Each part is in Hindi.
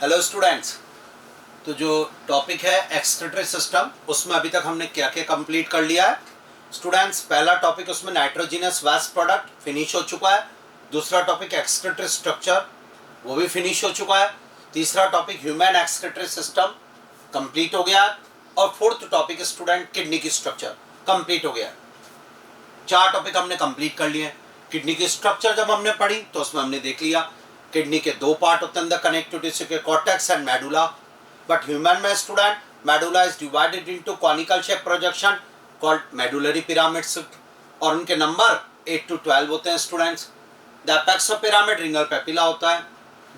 Hello students. तो जो टॉपिक है एक्सक्रीटरी सिस्टम, उसमें अभी तक हमने क्या क्या कंप्लीट कर लिया है स्टूडेंट्स। पहला टॉपिक उसमें नाइट्रोजिनस वेस्ट प्रोडक्ट फिनिश हो चुका है। दूसरा टॉपिक एक्सक्रीटरी स्ट्रक्चर, वो भी फिनिश हो चुका है। तीसरा topic human excretory system complete हो गया है। और फोर्थ टॉपिक स्टूडेंट किडनी की स्ट्रक्चर कंप्लीट हो गया है। चार टॉपिक हमने कंप्लीट कर लिए हैं। किडनी की स्ट्रक्चर जब हमने पढ़ी तो उसमें हमने देख लिया किडनी के दो पार्ट होते हैं, कनेक्टिव टिश्यू के cortex and medulla. But human में student medulla is divided into conical shape projection called medullary pyramids, और उनके नंबर 8 to 12 होते हैं students. The apex of pyramid renal papilla होता है।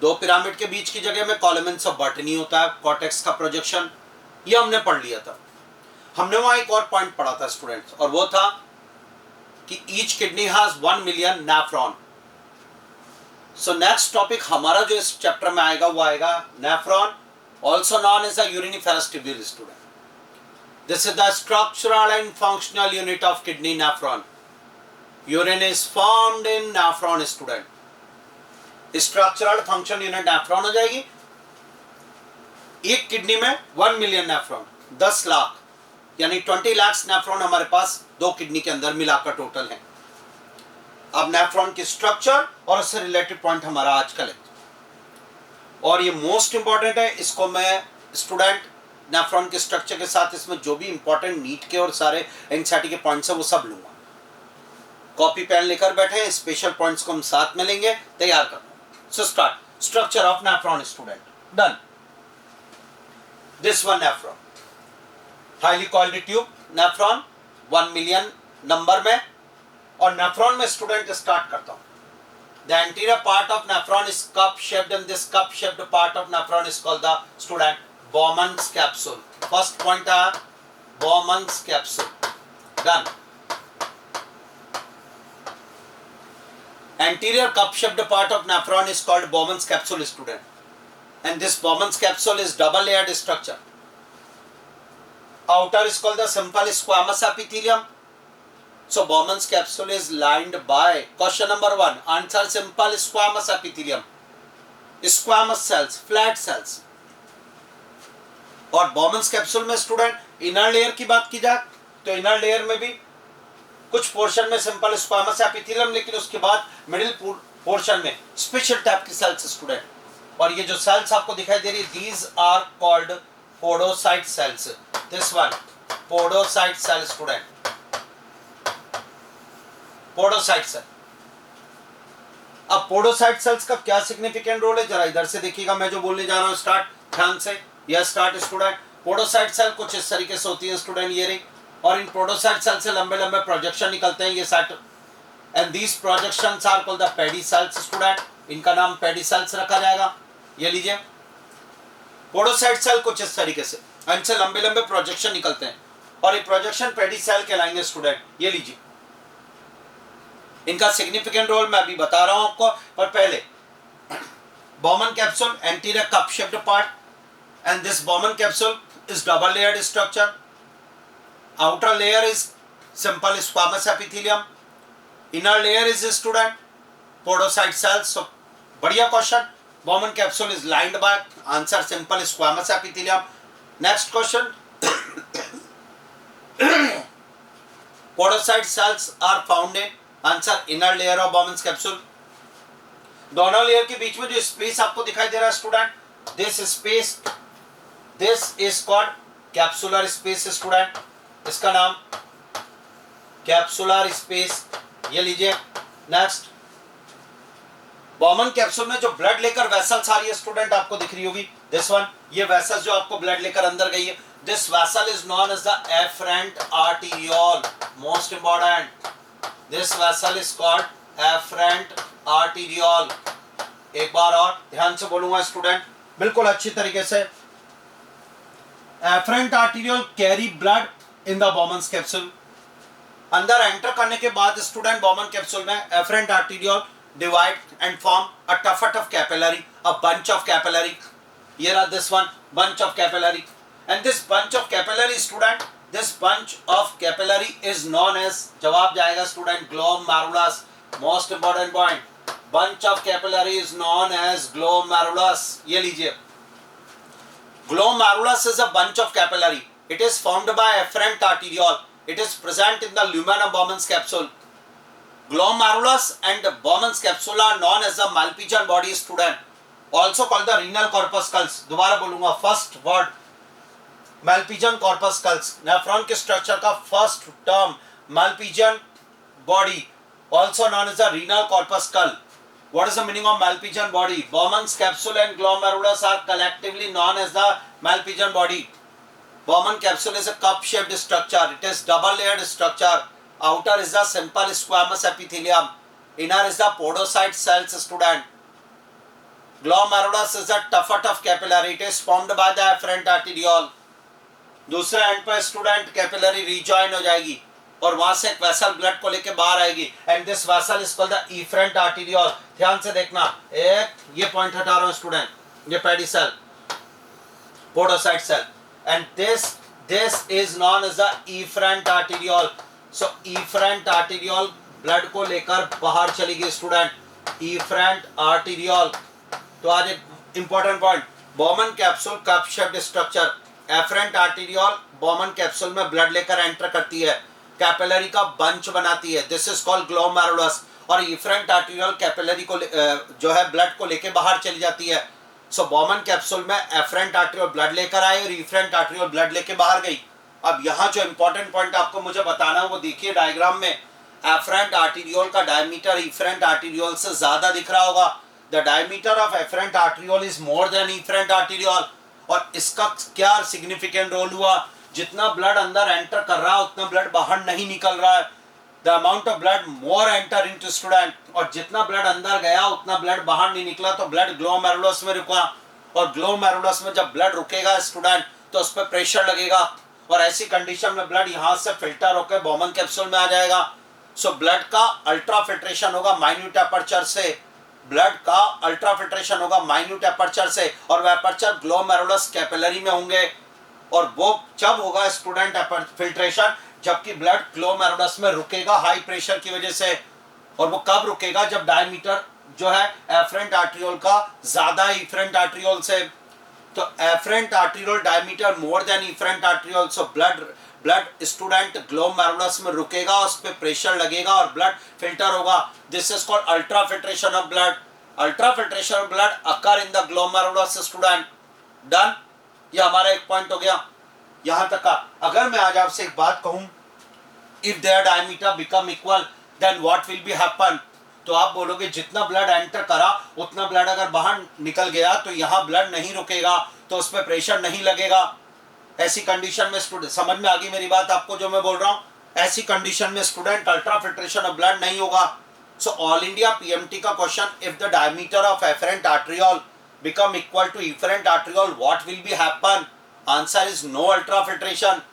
दो पिरामिड के बीच की जगह में कॉलमेंस ऑफ बर्टनी होता है, कॉर्टेक्स का प्रोजेक्शन। ये हमने पढ़ लिया था। हमने वहां एक और पॉइंट पढ़ा था स्टूडेंट्स, और वो था कि each kidney has 1 million nephron. So next topic हमारा जो इस चैप्टर में आएगा वो आएगा nephron, also known as the uriniferous tubule student. This is the structural and functional unit of kidney nephron. Urine is formed in nephron student. Structural function unit nephron हो जाएगी। एक किडनी में 1 million नेफ्रॉन, 10 लाख यानी 20 लाख नेफ्रॉन हमारे पास दो किडनी के अंदर मिलाकर टोटल है। अब नेफ्रॉन की स्ट्रक्चर और उससे रिलेटेड पॉइंट हमारा आज का लेक्चर, और ये मोस्ट इंपॉर्टेंट है। इसको मैं स्टूडेंट नेफ्रॉन के स्ट्रक्चर के साथ इसमें जो भी इंपॉर्टेंट नीट के और सारे एनसीईआरटी के पॉइंट्स है वो सब लूंगा। कॉपी पेन लेकर बैठे हैं, स्पेशल पॉइंट्स को हम साथ में लेंगे, तैयार करना। So start structure of nephron student. Done. This one nephron highly coiled tube nephron 1 million number में, और नेफ्रॉन में स्टूडेंट स्टार्ट करता हूं। The anterior part of nephron is cup-shaped, and this cup-shaped part of nephron is called the student Bowman's capsule. First point Bowman's capsule. Done. Anterior cup-shaped part of nephron is called Bowman's capsule, student. And this Bowman's capsule is double-layered structure. Outer is called the simple squamous epithelium. So Bowman's capsule is lined by, question number 1, answer simple squamous epithelium, squamous cells, flat cells. और Bowman's capsule में स्टूडेंट इनर लेयर की बात की जाए तो इनर लेयर में भी कुछ पोर्शन में सिंपल स्क्वामस एपिथेलियम, लेकिन उसके बाद मिडिल पोर्शन में स्पेशल टाइप की सेल्स स्टूडेंट। और ये जो सेल्स आपको दिखाई दे रही है, these are called podocyte cells. This one podocyte cell student, podocyte cell. अब पोडोसाइट सेल्स का क्या सिग्निफिकेंट रोल है, जरा इधर से देखिएगा। मैं जो बोलने जा रहा हूं स्टार्ट ध्यान से, यह स्टार्ट स्टूडेंट। पोडोसाइट सेल कुछ इस तरीके से होती है स्टूडेंट, ये रही, और इन पोडोसाइट सेल से लंबे लंबे प्रोजेक्शन निकलते हैं, ये site, and these projections are called the pedicels student. इनका नाम पेडी सेल्स रखा जाएगा। ये लीजिए, पोडोसाइट सेल कुछ इस तरीके से, इनसे लंबे लंबे प्रोजेक्शन निकलते हैं, और ये प्रोजेक्शन पेडी सेल कहलाएंगे स्टूडेंट। ये लीजिए, इनका सिग्निफिकेंट रोल मैं अभी बता रहा हूं आपको, पर पहले Bowman capsule, anterior cup shaped part, and this Bowman capsule is double layered structure. Outer layer is simple squamous epithelium, inner layer is student podocyte cells. So बढ़िया question. Bowman capsule is lined by, answer simple squamous epithelium. Next question podocyte cells are found in, answer inner layer of Bowman's capsule। दोनों लेयर के बीच में जो स्पेस आपको दिखाई दे रहा है student, this space, this is called capsular space student. इसका नाम कैप्सुलर स्पेस। ये लीजिए। नेक्स्ट, Bowman कैप्सूल में जो ब्लड लेकर वेसल्स आ रही है स्टूडेंट, आपको दिख रही होगी, दिस वन, ये वेसल्स जो आपको ब्लड लेकर अंदर गई है, this vessel is known as the afferent arteriole. Most important, This vessel is called afferent arteriole। एक बार और ध्यान से बोलूंगा स्टूडेंट, बिल्कुल अच्छी तरीके से। Afferent arteriole carry blood in the Bowman's capsule। अंदर एंटर करने के बाद स्टूडेंट Bowman capsule में afferent arteriole divide and form a tuft of capillary, a bunch of capillary। ये रहा this one, bunch of capillary, and this bunch of capillary student, this bunch of capillary is known as, जवाब जाएगा student glomerulus। Most important point, bunch of capillary is known as glomerulus। ये लीजिए, Glomerulus is a bunch of capillary. It is formed by afferent arteriole. It is present in the lumen of Bowman's capsule. Glomerulus and Bowman's capsule are known as the Malpighian body, student. Also called the renal corpuscles. दोबारा बोलूंगा, first word Malpighian corpuscles. Nephron के स्ट्रक्चर का first term Malpighian body, also known as the renal corpuscle. What is the meaning of Malpighian body? Bowman's capsule and glomerulus are collectively known as the Malpighian body. Bowman capsule is a cup-shaped structure. It is double-layered structure. Outer is the simple squamous epithelium. Inner is the podocyte cells, student. Glomerulus is a tough capillary. It is formed by the afferent arteriole. दूसरे एंड पर स्टूडेंट कैपिलरी रिजॉइन हो जाएगी और वहां से एक वेसल ब्लड को लेके बाहर आएगी and this vessel is called the efferent arteriole. ध्यान से देखना, एक ये पॉइंट हटा रहा हूं स्टूडेंट, ये pedicel podocyte cell and this is known as the efferent arteriole. So efferent arteriole blood को लेकर बाहर चलेगी स्टूडेंट, इफरेंट आर्टेरियोल. तो आज एक important point, Bowman capsule cup shaped structure. Afferent arteriole Bowman capsule में ब्लड लेकर एंटर करती है, कैपिलरी का बंच बनाती है, दिस इज कॉल्ड ग्लोमेरुलस. और इफरेंट आर्टेरियोल कैपिलरी को जो है ब्लड को लेके बाहर चली जाती है. सो बॉमन कैप्सूल में एफरेंट आर्टेरियोल ब्लड लेकर आए और इफरेंट आर्टेरियोल ब्लड लेके बाहर गई. अब यहाँ जो इंपॉर्टेंट पॉइंट आपको मुझे बताना है वो देखिए डायग्राम में. एफरेंट आर्टेरियोल का डायमीटर इफरेंट आर्टेरियोल से ज्यादा दिख रहा होगा. The diameter of afferent arteriole is more than efferent arteriole. और इसका क्या सिग्निफिकेंट रोल हुआ, जितना ब्लड अंदर एंटर कर रहा है उतना ब्लड बाहर नहीं निकल रहा है. The amount of blood more enter into student. और जितना ब्लड अंदर गया उतना ब्लड बाहर नहीं निकला, तो ब्लड ग्लोमेरुलस में रुका. और ग्लोमेरुलस में जब ब्लड रुकेगा स्टूडेंट तो उस पर प्रेशर लगेगा और ऐसी कंडीशन में ब्लड यहाँ से फिल्टर होकर बॉमन कैप्सूल में आ जाएगा. सो ब्लड का अल्ट्रा फिल्ट्रेशन होगा माइन्यूट एपर्चर से, ब्लड का अल्ट्रा फिल्ट्रेशन होगा माइन्यूट एपर्चर से, और वह एपर्चर ग्लोमेरुलस कैपिलरी में होंगे. और वो जब होगा स्टूडेंट फिल्ट्रेशन, जबकि ब्लड ग्लोमेरुलस में रुकेगा हाई प्रेशर की वजह से. और वो कब रुकेगा, जब डायमीटर जो है एफरेंट आर्टेरियोल का ज्यादा है इफरेंट आर्टेरियोल से. तो afferent arteriole diameter more than efferent arteriole, so blood student glomerulus में रुकेगा, उस पर प्रेशर लगेगा और ब्लड फिल्टर होगा. This is called ultra filtration of blood. Ultra filtration of blood occur in the glomerulus student. Done. ये हमारा एक पॉइंट हो गया यहां तक का. अगर मैं आज आपसे एक बात कहूं, if their diameter become equal then what will be happen, तो आप बोलोगे जितना ब्लड एंटर करा उतना ब्लड अगर बाहर निकल गया तो यहाँ ब्लड नहीं रुकेगा, तो उस पर प्रेशर नहीं लगेगा. ऐसी कंडीशन में स्टूडेंट, समझ में आ गई मेरी बात आपको जो मैं बोल रहा हूँ, ऐसी कंडीशन में student ultra filtration of blood नहीं होगा. सो ऑल इंडिया पीएमटी का question, if the diameter of afferent arteriole become equal to efferent arteriole, what will be happen? Answer is no ultra filtration.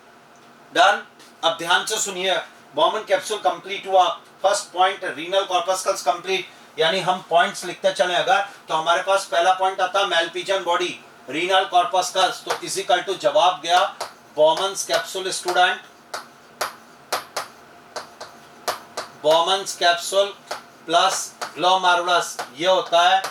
Done. अब ध्यान से सुनिए, बॉमन कैप्सूल कंप्लीट हुआ. फर्स्ट पॉइंट रीनल कॉर्पस्कल्स कंप्लीट, यानी हम पॉइंट्स लिखते चले अगर, तो हमारे पास पहला पॉइंट आता है मैल्पिजियन बॉडी, रीनल कॉर्पस्कल्स, तो इजिकल टू जवाब गया Bowman's capsule student. Bowman's capsule plus glomerulus, ये होता है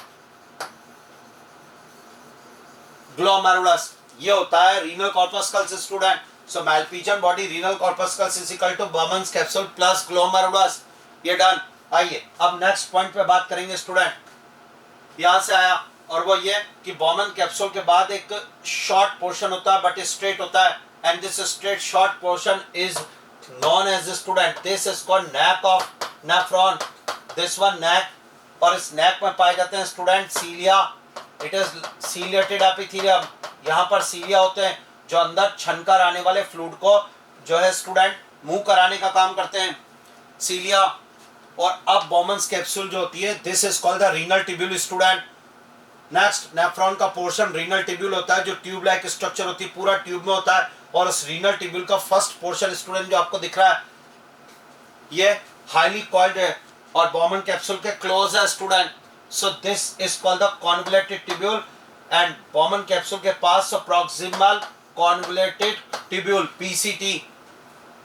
ग्लोमेरुलस, ये होता है renal corpuscles student. So Malpighian body renal corpuscles is equal to Bowman's capsule plus glomerulus. ये डन. आइए अब नेक्स्ट पॉइंट पे बात करेंगे स्टूडेंट. यहां से आया और वो ये कि बॉमन कैप्सूल के बाद एक शॉर्ट पोर्शन होता है बट स्ट्रेट होता है, and this straight short portion is known as student, this is called neck of nephron. This one neck, और इस नेक में पाए जाते हैं student cilia. It is ciliated epithelium. यहाँ पर सीलिया होते हैं जो अंदर छनकर आने वाले फ्लूइड को जो है स्टूडेंट मूव कराने का काम करते हैं, सीलिया. और अब बॉमन्स कैप्सूल जो होती है, this is called the renal tubule student. Next nephron का पोर्शन रीनल ट्यूब्यूल होता है, जो ट्यूब लाइक स्ट्रक्चर होती है, पूरा ट्यूब में होता है. और उस रीनल ट्यूब्यूल का फर्स्ट पोर्शन स्टूडेंट जो आपको दिख रहा है, ये हाईली कॉइल्ड है और बॉमन कैप्सूल के क्लोज है student. So this is called the convoluted tubule, and Bowman capsule के पास proximal convoluted tubule PCT.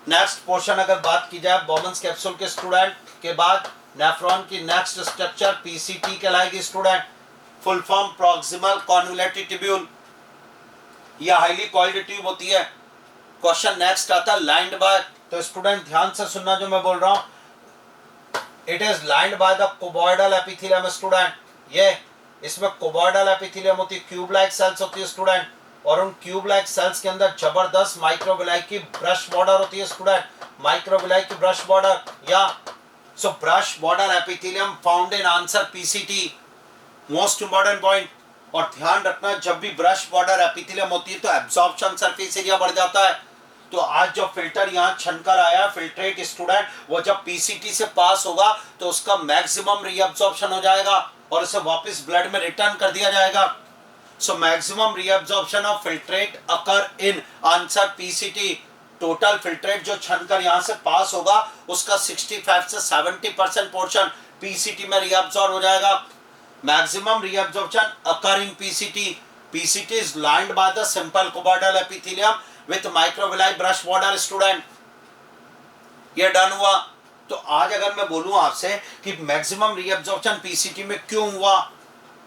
Next portion अगर बात की जाए Bowman's कैप्सूल के स्टूडेंट के बाद नेफ्रॉन की नेक्स्ट स्ट्रक्चर PCT कहलाएगी student. Full form proximal convoluted tubule. यह हाईली कॉइल्ड ट्यूब होती है। क्वेश्चन नेक्स्ट आता है लाइंड बाय, तो स्टूडेंट ध्यान से सुनना जो मैं बोल रहा हूं, it is lined by the cuboidal epithelium student. ये इसमें कोबॉइडल एपिथेलियम होती है, क्यूब लाइक सेल्स होती है स्टूडेंट, और उन क्यूब लाइक सेल्स के अंदर जबरदस्त माइक्रोविलाई की ब्रश बॉर्डर होती है स्टूडेंट, माइक्रोविलाई की ब्रश बॉर्डर, या so brush border epithelium found in answer PCT, most important point. और ध्यान रखना जब भी ब्रश बॉर्डर एपिथेलियम होती है तो एब्जॉर्प्शन सरफेस एरिया बढ़ जाता है। तो आज जो फिल्टर यहाँ छनकर आया फिल्ट्रेट स्टूडेंट, वो जब पीसीटी से पास होगा तो उसका मैक्सिमम रीअब्जॉर्प्शन हो जाएगा और उसे वापस ब्लड में रिटर्न कर दिया जाएगा। So maximum reabsorption of filtrate occur in answer PCT. Total filtrate जो छनकर यहाँ से पास होगा उसका 65 से 70% पोर्शन पीसीटी में रीअब्जॉर्ब हो जाएगा। Maximum reabsorption occur in PCT. PCT is lined by the simple cuboidal epithelium with microvilli brush border student. ये डन हुआ। तो आज अगर मैं बोलूं आपसे कि मैक्सिमम रीअब्जॉर्प्शन पीसीटी में क्यों हुआ,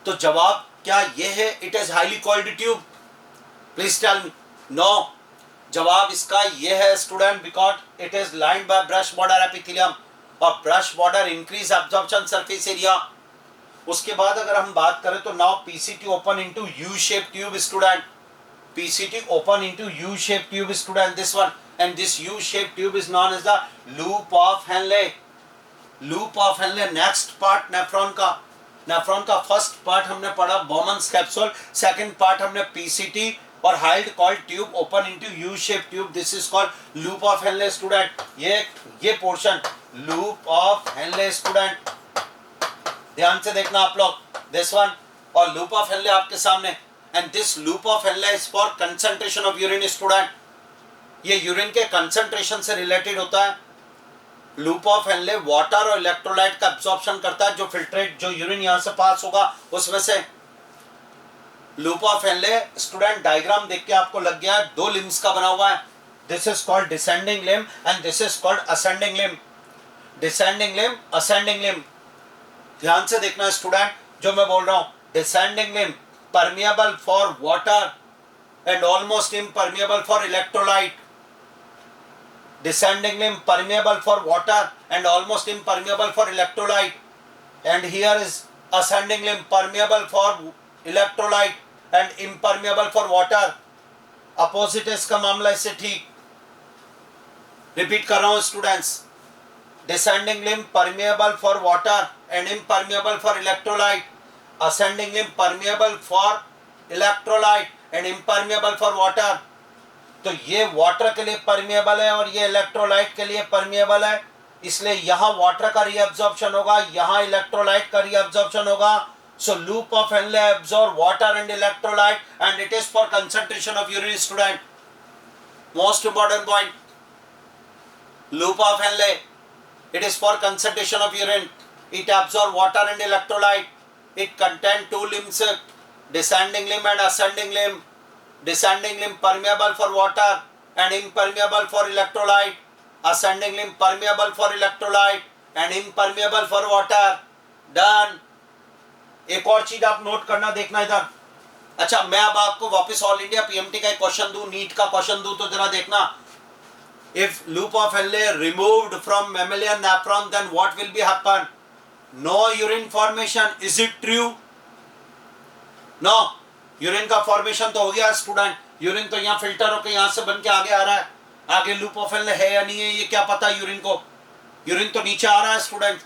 तो जवाब क्या ये है, it is highly coiled tube? Please tell me. No, जवाब इसका ये है student, because it is lined by brush border epithelium, और brush border increase absorption surface area. उसके बाद अगर हम बात करें तो now PCT open into U shape tube student, PCT open into U-shaped tube student, this one, and this U-shaped tube is known as the loop of Henle. Loop of Henle. Next part nephron का, नेफ्रॉन का फर्स्ट पार्ट हमने पढ़ा बॉमन्स कैप्सूल, सेकंड पार्ट हमने PCT और highly coiled tube open into U-shaped tube, this is called loop of Henle student. ये portion loop of Henle student, ध्यान से देखना आप लोग, दिस वन, और लूप ऑफ हेनले आपके सामने। And this loop of Henle is for concentration of urine student. ये यूरिन के कंसंट्रेशन से रिलेटेड होता है। लूप ऑफ हेनले वाटर और इलेक्ट्रोलाइट का एब्जॉर्प्शन करता है, जो फिल्ट्रेट जो यूरिन यहाँ से पास होगा उसमें से। Loop of Henle student diagram देख के आपको लग गया है दो लिम्स का बना हुआ है। This is called descending limb and this is called ascending limb. Descending limb, ascending limb, ध्यान से देखना स्टूडेंट जो मैं बोल रहा हूँ। Descending limb permeable for water and almost impermeable for electrolyte. Descending limb permeable for water and almost impermeable for electrolyte. And here is ascending limb permeable for electrolyte and impermeable for water. Opposite इसका मामला इससे ठीक। रिपीट कर रहा हूँ students. Descending limb permeable for water and impermeable for electrolyte. Ascending limb permeable for electrolyte and impermeable for water. तो ये वाटर के लिए परमिएबल है और ये इलेक्ट्रोलाइट के लिए परमिएबल है, इसलिए यहाँ वाटर का रीअब्जॉर्प्शन होगा, यहाँ इलेक्ट्रोलाइट का रीअब्जॉर्प्शन होगा। So loop of Henle absorb water and electrolyte and it is for concentration of urine student. Most important point, loop of Henle it is for concentration of urine, it absorb water and electrolyte. It contain two limbs, descending limb and ascending limb. Descending limb permeable for water and impermeable for electrolyte. Ascending limb permeable for electrolyte and impermeable for water. Done. एक और चीज आप नोट करना, देखना इधर। अच्छा, मैं अब आपको वापस ऑल इंडिया पीएमटी का एक क्वेश्चन दूं, नीट का क्वेश्चन दूं, तो जरा देखना। If loop of Henle removed from mammalian nephron, then what will be happen? No urine formation. Is it true? No. Urine का फॉर्मेशन तो हो गया स्टूडेंट, यूरिन तो यहाँ फिल्टर होकर यहाँ से बन के आगे आ रहा है। आगे लूप ऑफ हेनले है या नहीं है ये क्या पता यूरिन को, यूरिन तो नीचे आ रहा है student.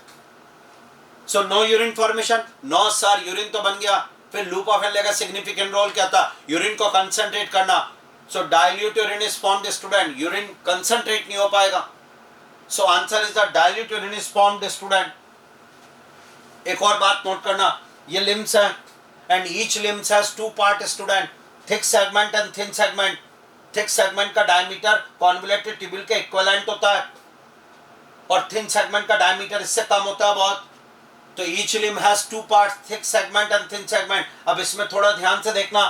So no urine formation, no sir, urine तो बन गया। फिर लूप ऑफ हेनले का सिग्निफिकेंट रोल क्या था? यूरिन को कंसंट्रेट करना। So dilute urine is formed student, urine concentrate नहीं हो पाएगा। So answer is the dilute urine is formed student. एक और बात नोट करना, ये लिम्स है and each limbs has two part student, thick segment and thin segment. thick segment का diameter convoluted tubule के equivalent होता है और thin segment का diameter इससे कम होता है बहुत। तो each limb has two parts, thick segment and thin segment. अब इसमें थोड़ा ध्यान से देखना,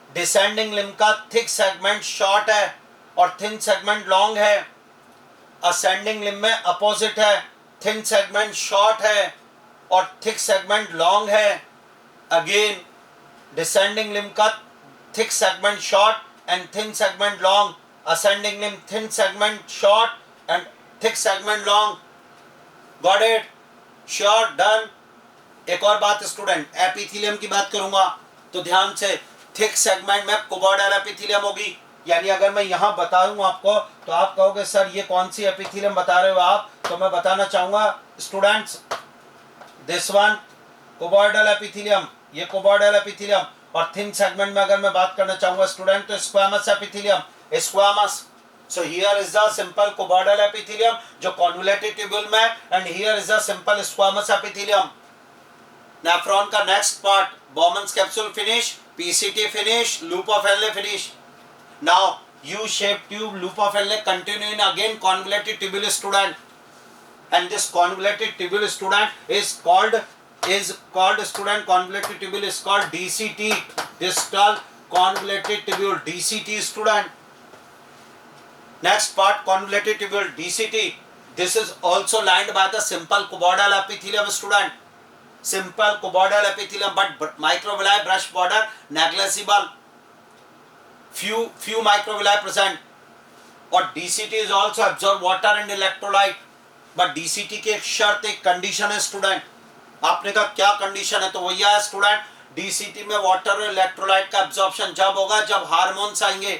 descending limb का thick segment short है और thin segment long है। ascending limb में opposite है, thin segment short है और thick segment long है। अगेन डिसेंडिंग लिम्ब का thick segment short and thin segment long. Ascending limb, thin segment short and thick segment long. Got it? Sure, done. एक और बात स्टूडेंट, एपिथेलियम की बात करूंगा तो ध्यान से, थिक सेगमेंट में कुबोइडल एपिथेलियम होगी। यानी अगर मैं यहां बताऊं आपको तो आप कहोगे सर ये कौन सी एपिथेलियम बता रहे हो आप, तो मैं बताना चाहूंगा स्टूडेंट्स, दिस वन कुबोइडल एपिथेलियम, ये कुबोइडल एपिथेलियम। और थिन सेगमेंट में अगर मैं बात करना चाहूंगा स्टूडेंट तो squamous epithelium, squamous. So here is the simple cuboidal epithelium जो convoluted tubule में, and here is the simple squamous epithelium. Nephron का next part, Bowman's capsule finish, PCT finish, loop of Henle finish. Now U-shaped tube, loop of Henle continue in again convoluted tubule student, and this convoluted tubule student is called student, convoluted tubule is called DCT, distal convoluted tubule, DCT student. Next part, convoluted tubule, DCT. This is also lined by the simple cuboidal epithelium student. Simple cuboidal epithelium, but microvilli brush border negligible. Few microvilli present. और DCT is also absorb water and electrolyte. But DCT की एक शर्त, एक कंडीशन है स्टूडेंट। आपने कहा क्या कंडीशन है, तो वही है स्टूडेंट, DCT में वाटर और इलेक्ट्रोलाइट का एब्जॉर्प्शन जब होगा जब हार्मोन्स आएंगे।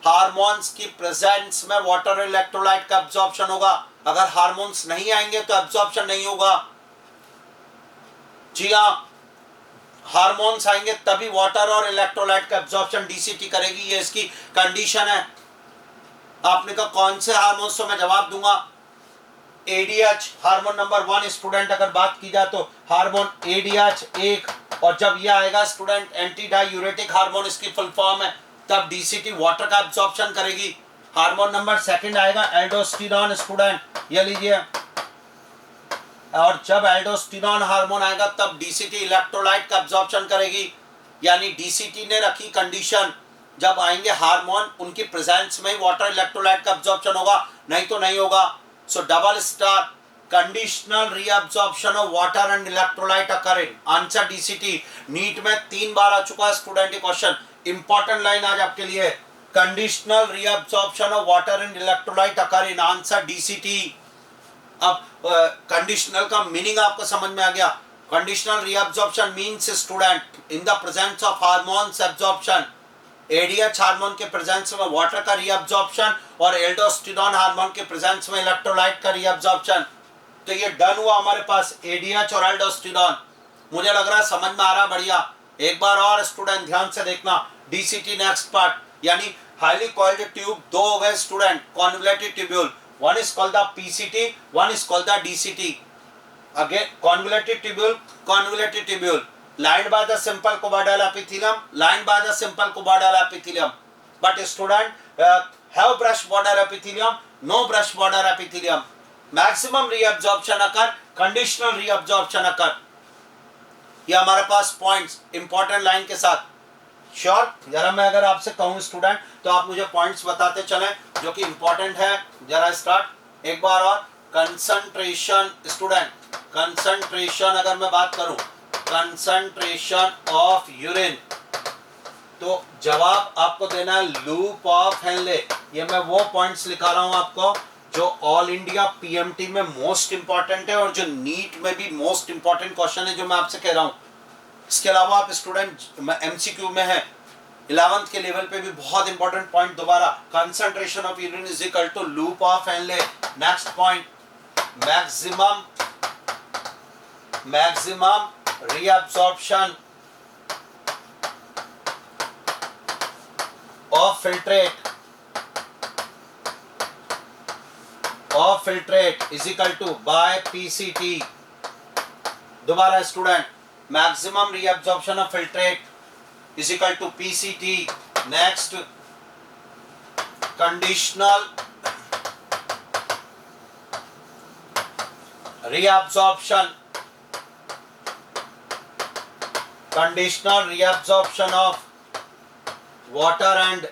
हार्मोन्स की प्रेजेंस में वाटर और इलेक्ट्रोलाइट का एब्जॉर्प्शन होगा। अगर हार्मोन्स नहीं आएंगे तो एब्जॉर्प्शन नहीं होगा। जी हाँ, हार्मोन्स आएंगे तभी वाटर और इलेक्ट्रोलाइट का एब्जॉर्प्शन डीसीटी करेगी, ये इसकी कंडीशन है। आपने कहा कौन से हार्मोन्स, तो मैं जवाब दूंगा एडीएच, हार्मोन नंबर 1 स्टूडेंट। अगर बात की जाए तो हार्मोन एडीएच एक, और जब ये आएगा स्टूडेंट एंटी डायूरेटिक हार्मोन, इसकी फुल फॉर्म है, तब डीसीटी वाटर का एब्जॉर्प्शन करेगी। हार्मोन नंबर 2 आएगा एल्डोस्टेरोन स्टूडेंट, ये लीजिए। और जब एल्डोस्टेरोन हार्मोन आएगा तब डीसीटी इलेक्ट्रोलाइट का एब्जॉर्प्शन करेगी। यानी डीसीटी ने रखी कंडीशन, जब आएंगे हार्मोन उनकी प्रेजेंस में वाटर इलेक्ट्रोलाइट का एब्जॉर्प्शन होगा, नहीं तो नहीं होगा। So double star, conditional reabsorption of water and electrolyte occurring, answer DCT. NEET में 3 बार आ चुका है स्टूडेंट ये क्वेश्चन, इंपॉर्टेंट लाइन आज आपके लिए, conditional reabsorption of water and electrolyte occurring, answer DCT. अब कंडीशनल का मीनिंग आपको समझ में आ गया। Conditional reabsorption means student in the presence of hormones absorption, ADH hormone के प्रेजेंस में वाटर का रीअब्जॉर्प्शन और एल्डोस्टेरोन हार्मोन के प्रेजेंस में इलेक्ट्रोलाइट का रीअब्जॉर्प्शन। तो ये डन हुआ हमारे पास एडीएच और एल्डोस्टेरोन। मुझे लग रहा है समझ में आ रहा, बढ़िया। एक बार और स्टूडेंट ध्यान से देखना, डीसीटी नेक्स्ट पार्ट, यानी हाईली कॉइल्ड ट्यूब दो हो गए student, convoluted tubule, one is called the PCT, one is called the DCT. Again convoluted tubule lined by the simple cuboidal epithelium, lined by the simple cuboidal epithelium. But student have brush border epithelium, no brush border epithelium. Maximum reabsorption occur, conditional reabsorption occur. ये हमारे पास पॉइंट्स इंपॉर्टेंट लाइन के साथ। श्योर, जरा मैं अगर आपसे कहूँ स्टूडेंट तो आप मुझे पॉइंट्स बताते चलें जो कि इंपॉर्टेंट है। जरा स्टार्ट एक बार और, कंसंट्रेशन स्टूडेंट, कंसंट्रेशन अगर मैं बात करूं, कंसंट्रेशन ऑफ यूरिन, तो जवाब आपको देना है लूप ऑफ हेनले। ये मैं वो पॉइंट्स लिखा रहा हूं आपको जो ऑल इंडिया पीएमटी में मोस्ट इंपॉर्टेंट है और जो नीट में भी मोस्ट इंपॉर्टेंट क्वेश्चन है जो मैं आपसे कह रहा हूं। इसके अलावा आप स्टूडेंट एमसीक्यू में है 11th के लेवल पे भी बहुत इंपॉर्टेंट पॉइंट दोबारा, concentration of urine is equal to loop of Henle. Next point, maximum reabsorption of filtrate is equal to by PCT। दोबारा student, maximum reabsorption of filtrate is equal to PCT। Next, conditional reabsorption, conditional reabsorption of water and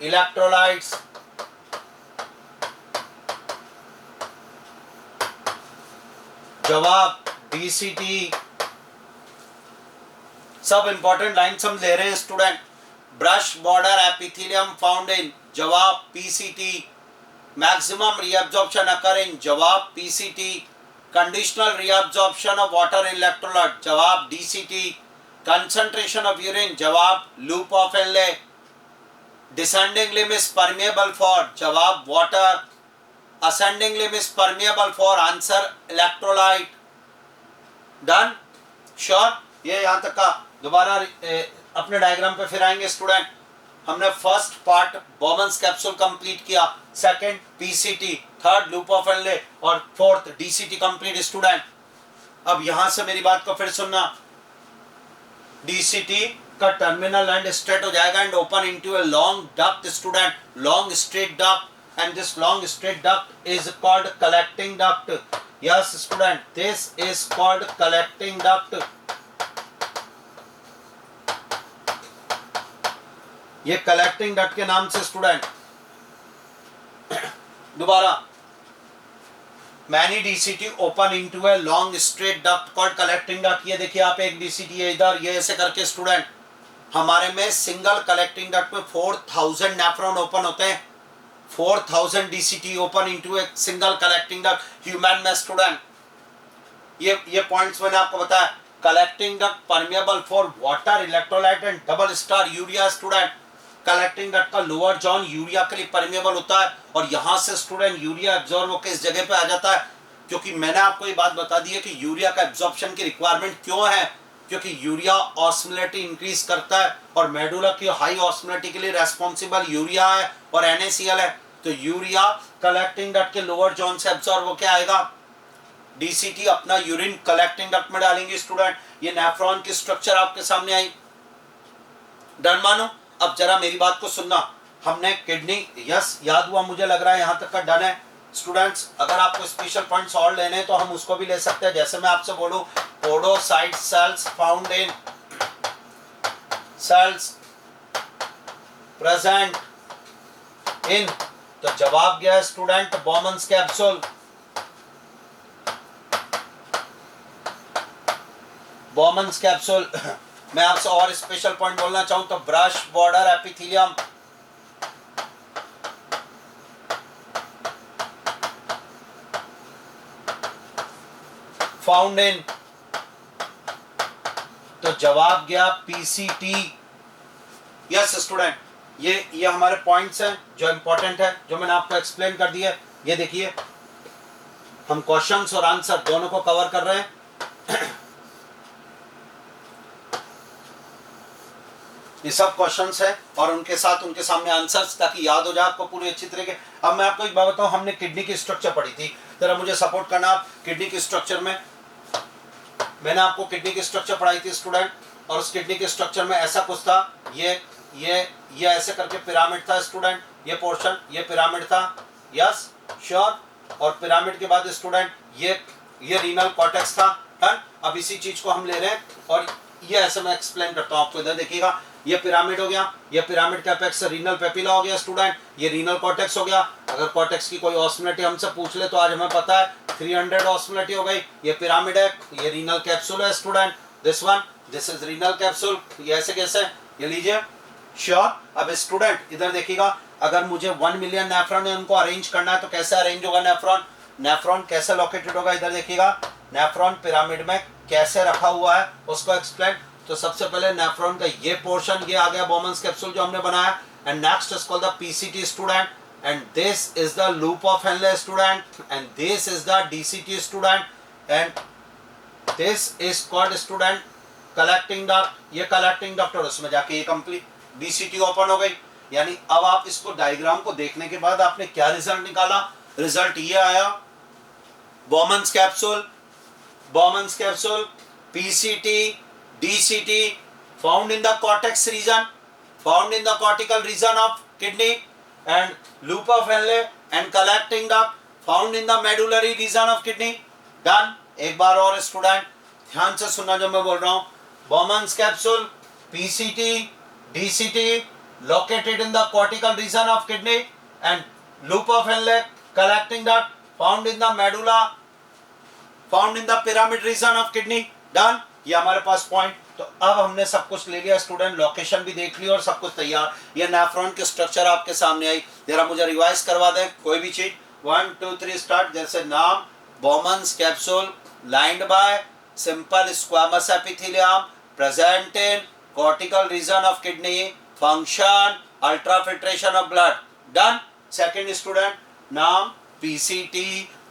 electrolytes जवाब डीसीटी। सब इंपॉर्टेंट लाइन हम ले रहे हैं student. Brush border epithelium found इन, जवाब PCT। मैक्सिमम रीअब्जॉर्प्शन अकर इन, जवाब PCT। Conditional reabsorption of water in electrolyte, जवाब DCT। कंसंट्रेशन ऑफ यूरिन, जवाब loop of Henley. Descending limb is permeable for, जवाब water. Ascending Liam is permeable for, answer electrolyte. Done, sure. ये यहां तक का दोबारा अपने डायग्राम पे फिर आएंगे स्टूडेंट। हमने फर्स्ट पार्ट बॉमन्स कैप्सूल कंप्लीट किया, second PCT, third loop of Henley और फोर्थ DCT कंप्लीट स्टूडेंट। अब यहां से मेरी बात को फिर सुनना, DCT का टर्मिनल एंड स्ट्रेट हो जाएगा and open into a long duct student, long straight duct, and this long straight duct is called collecting duct. Yes student, this is called collecting duct. ये कलेक्टिंग डक्ट के नाम से स्टूडेंट। दोबारा, many DCT open into a long straight duct called collecting duct. ये देखिए आप, एक DCT है इधर, ये ऐसे करके स्टूडेंट। हमारे में सिंगल कलेक्टिंग डक्ट में 4000 नेफ्रॉन ओपन होते हैं, 4000 DCT open into a single collecting duct human में स्टूडेंट। ये पॉइंट्स मैंने आपको बताया। Collecting duct permeable for water, electrolyte and double star urea student. Collecting duct का लोअर जॉन यूरिया के लिए परमिएबल होता है और यहां से स्टूडेंट यूरिया एब्जॉर्ब होकर इस जगह पे आ जाता है। क्योंकि मैंने आपको ये बात बता दी है कि यूरिया का एब्जॉर्प्शन की रिक्वायरमेंट क्यों है, क्योंकि यूरिया ऑस्मोलिटी इंक्रीज करता है और मेडुला की हाई ऑस्मोलिटी के लिए रेस्पॉन्सिबल यूरिया है और NaCl है। तो यूरिया कलेक्टिंग डक्ट के लोअर जॉन से एब्जॉर्ब होकर आएगा, DCT अपना यूरिन कलेक्टिंग डक्ट में डालेंगे स्टूडेंट। ये नेफ्रॉन की स्ट्रक्चर आपके सामने आई। डन मानो। अब जरा मेरी बात को सुनना, हमने किडनी, यस याद हुआ मुझे लग रहा है, यहां तक का डन है स्टूडेंट्स। अगर आपको स्पेशल पॉइंट्स और लेने हैं तो हम उसको भी ले सकते हैं। जैसे मैं आपसे बोलूं, podocyte cells found in, cells present in, तो जवाब गया स्टूडेंट बॉमन्स कैप्सूल। बॉमन्स कैप्सूल। मैं आपसे और स्पेशल पॉइंट बोलना चाहूं तो ब्रश बॉर्डर एपिथेलियम, फाउंड इन, तो जवाब गया PCT। यस स्टूडेंट, ये हमारे पॉइंट्स हैं जो इंपॉर्टेंट है, जो मैंने आपको एक्सप्लेन कर दिया। ये देखिए, हम क्वेश्चंस और आंसर दोनों को कवर कर रहे हैं। ये सब क्वेश्चंस हैं और उनके साथ उनके सामने आंसर्स, ताकि याद हो जाए आपको पूरी अच्छी तरीके। अब मैं आपको एक बात बताऊं, हमने किडनी की स्ट्रक्चर पढ़ी थी, जरा मुझे सपोर्ट करना आप। किडनी की स्ट्रक्चर में मैंने आपको किडनी की स्ट्रक्चर पढ़ाई थी स्टूडेंट, और उस किडनी के स्ट्रक्चर में ऐसा कुछ था, ये ऐसे करके पिरामिड था स्टूडेंट, ये पोर्शन, ये पिरामिड था। Yes sure. और पिरामिड के बाद स्टूडेंट ये रीनल कॉर्टेक्स था। डन। अब इसी चीज को हम ले रहे हैं और ये ऐसे मैं एक्सप्लेन करता हूं आपको। इधर देखिएगा, ये पिरामिड हो गया, ये पिरामिड का अपेक्स रीनल पेपिला हो गया स्टूडेंट, ये रीनल कॉर्टेक्स हो गया। अगर कॉर्टेक्स की कोई ऑस्मोलिटी हमसे पूछ ले तो आज हमें पता है 300 ऑस्मोलिटी हो गई। ये पिरामिड है, ये रीनल कैप्सूल है student, this is renal capsule. ये ऐसे कैसे, ये लीजिए श्योर। अब स्टूडेंट इधर देखिएगा, अगर मुझे 1 मिलियन नेफ्रॉन है उनको अरेंज करना है तो कैसे अरेंज होगा नेफ्रॉन, नेफ्रॉन कैसे लोकेटेड होगा। इधर देखिएगा, नेफ्रॉन पिरामिड में कैसे रखा हुआ है उसको एक्सप्लेन। तो सबसे पहले नेफ्रॉन का ये पोर्शन, ये आ गया बॉमन्स कैप्सूल जो हमने बनाया, and next is called the PCT student, and this is the loop of Henle student, and this is the DCT student, and this is called student collecting duct. ये कलेक्टिंग डक्ट और उसमें जाके ये कंप्लीट DCT ओपन हो गई। यानी अब आप इसको डायग्राम को देखने के बाद आपने क्या रिजल्ट निकाला, रिजल्ट ये आया, बॉमन्स capsule PCT DCT found in the cortex region, found in the cortical region of kidney, and loop of Henle and collecting duct found in the medullary region of kidney. Done. एक बार और स्टूडेंट ध्यान से सुनना जो मैं बोल रहा हूँ। बॉमन्स capsule PCT DCT located in the cortical region of kidney, and loop of Henle collecting duct found in the medulla, found in the pyramid region of kidney. Done. ये हमारे पास पॉइंट तो अब हमने सब कुछ ले लिया स्टूडेंट, लोकेशन भी देख ली और सब कुछ तैयार। ये नेफ्रॉन की स्ट्रक्चर आपके सामने आई, जरा मुझे रिवाइज करवा दें कोई भी चीज। 1 2 3 स्टार्ट। जैसे नाम Bowman's capsule, lined by simple squamous epithelium, present in cortical region of kidney, function ultrafiltration of blood, done. Second student, नाम PCT,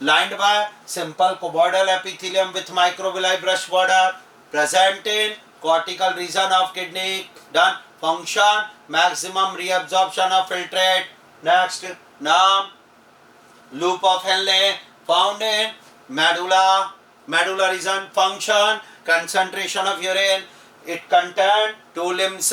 lined by simple cuboidal epithelium with microvilli brush border, present in cortical region of kidney, done. Function maximum reabsorption of filtrate. Next, नाम loop of Henle, found in medulla region. Function concentration of urine. It contains two limbs,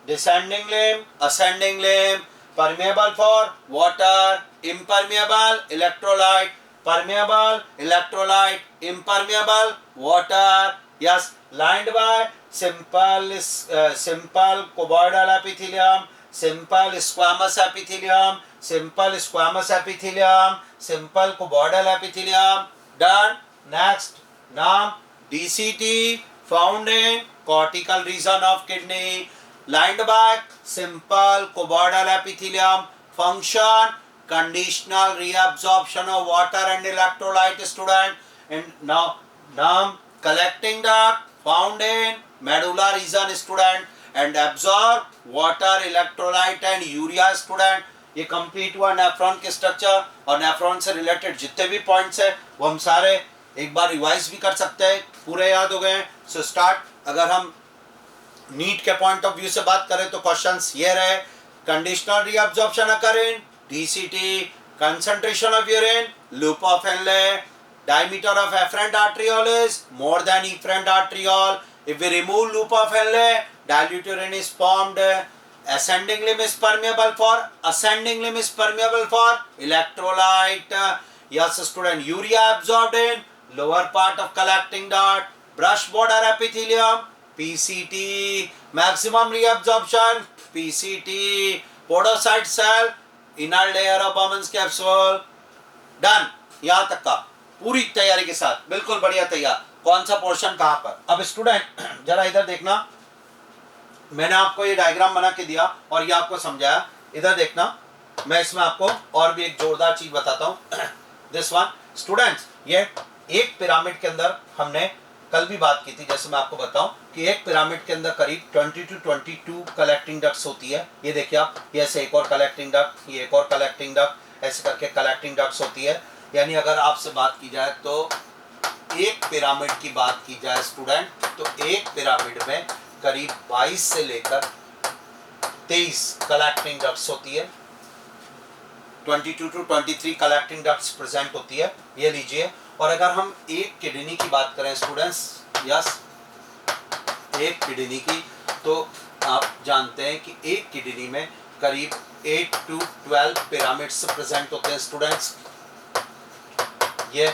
descending limb, ascending limb, permeable for water, impermeable electrolyte, permeable electrolyte, impermeable water. Yes, lined by simple cuboidal epithelium, simple squamous epithelium, simple squamous epithelium, simple cuboidal epithelium. Done. Next, नाम DCT, found in cortical region of kidney, lined by simple cuboidal epithelium. Function conditional reabsorption of water and electrolyte, student. And now collecting duct, found in medulla region, student, and absorb water, electrolyte and urea, student. ये कंप्लीट हुआ नेफ्रॉन के स्ट्रक्चर, और नेफ्रॉन से रिलेटेड जितने भी पॉइंट्स है वो हम सारे एक बार रिवाइज भी कर सकते हैं, पूरे याद हो गए। So start. अगर हम नीट के पॉइंट ऑफ व्यू से बात करें तो क्वेश्चंस ये रहे, conditional reabsorption occur in DCT, concentration of urine, loop of Henley, diameter of afferent arteriole is more than efferent arteriole. If we remove loop of Henle, dilute urine is formed. Ascending limb is permeable for electrolyte. Yes student, urea absorbed in lower part of collecting duct, brush border epithelium, PCT, maximum reabsorption, PCT, podocyte cell, inner layer of Bowman's capsule. Done. यहाँ तक का पूरी तैयारी के साथ बिल्कुल बढ़िया तैयार। कौन सा पोर्शन कहाँ पर। अब स्टूडेंट जरा इधर देखना, मैंने आपको ये डायग्राम बना के दिया और ये आपको समझाया। इधर देखना, मैं इसमें आपको और भी एक जोरदार चीज बताता हूँ। दिस वन स्टूडेंट्स, ये एक पिरामिड के अंदर हमने कल भी बात की थी, जैसे मैं आपको बताऊं कि एक पिरामिड के अंदर करीब 20 to 22 कलेक्टिंग डक्ट्स होती है। ये देखिए आप, ये ऐसे एक और कलेक्टिंग डक्ट, ये एक और कलेक्टिंग डक्ट, ऐसे करके कलेक्टिंग डक्ट्स होती है। यानी अगर आपसे बात की जाए तो एक पिरामिड की बात की जाए स्टूडेंट, तो एक पिरामिड में करीब 22 से लेकर 23 कलेक्टिंग डक्ट्स होती है। 22 to 23 कलेक्टिंग डक्ट्स प्रेजेंट होती है, ये लीजिए। और अगर हम एक किडनी की बात करें स्टूडेंट्स, यस एक किडनी की, तो आप जानते हैं कि एक किडनी में करीब 8 to 12 पिरामिड्स प्रेजेंट होते हैं स्टूडेंट्स। ये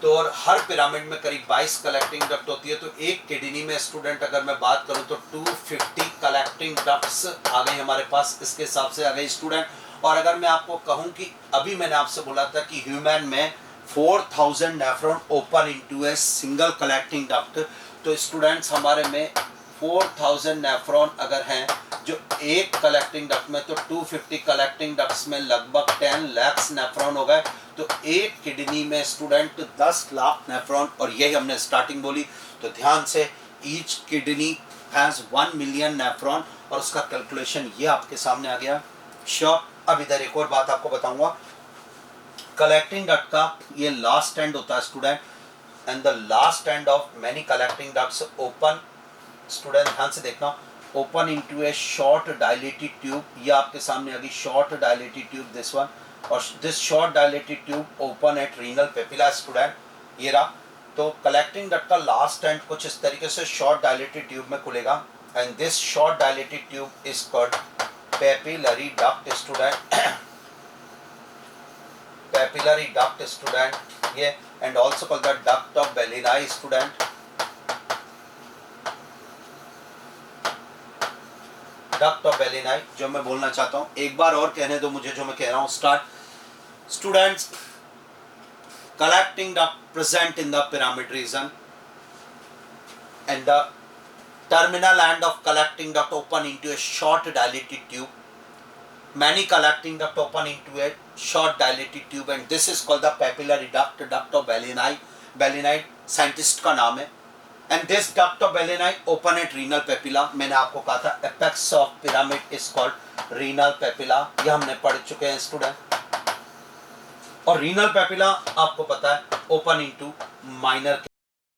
तो और हर पिरामिड में करीब 22 कलेक्टिंग डक्ट होती है। तो एक किडनी में स्टूडेंट अगर मैं बात करूं तो 250 कलेक्टिंग डक्ट्स आ गई हमारे पास, इसके हिसाब से आ गई स्टूडेंट। और अगर मैं आपको कहूं कि अभी मैंने आपसे बोला था कि ह्यूमन में 4000 nephron open into a single collecting duct, तो स्टूडेंट्स हमारे में 4000 नेफ्रॉन अगर हैं जो एक कलेक्टिंग डक्ट में, तो 250 कलेक्टिंग डक्ट्स में लगभग 10 लाख नेफ्रॉन हो गए। तो एक किडनी में स्टूडेंट 10 लाख नेफ्रॉन, और यही हमने स्टार्टिंग बोली। तो ध्यान से, each kidney has 1 million nephron, और उसका कैलकुलेशन ये आपके सामने आ गया। श्योर। अब इधर एक और बात आपको बताऊंगा, कलेक्टिंग डक्ट का ये लास्ट एंड होता है student, and the last end of many collecting ducts open, student ध्यान से देखना, open into a short dilated tube. ये आपके सामने आ गई short dilated tube, this one. और this short dilated tube open at renal papilla student, ये रहा। तो कलेक्टिंग डक्ट का लास्ट एंड कुछ इस तरीके से शॉर्ट डायलेटेड ट्यूब में खुलेगा, and this short dilated tube is called papillary duct student, papillary duct student ये, and also called the duct of Bellini student, duct of Bellini. जो मैं बोलना चाहता हूं एक बार और कहने दो मुझे, जो मैं कह रहा हूं start. Students, collecting duct present in the pyramid region, and the terminal end of collecting duct open into a short dilated tube. Many collecting duct open into a short dilated tube and this is called the papillary duct, duct of Belini. Belini scientist का नाम है. And this duct of Belini open at renal papilla. मैंने आपको कहा था apex of pyramid is called renal papilla. ये हमने पढ़ चुके हैं स्टूडेंट. और renal papilla आपको पता है open into minor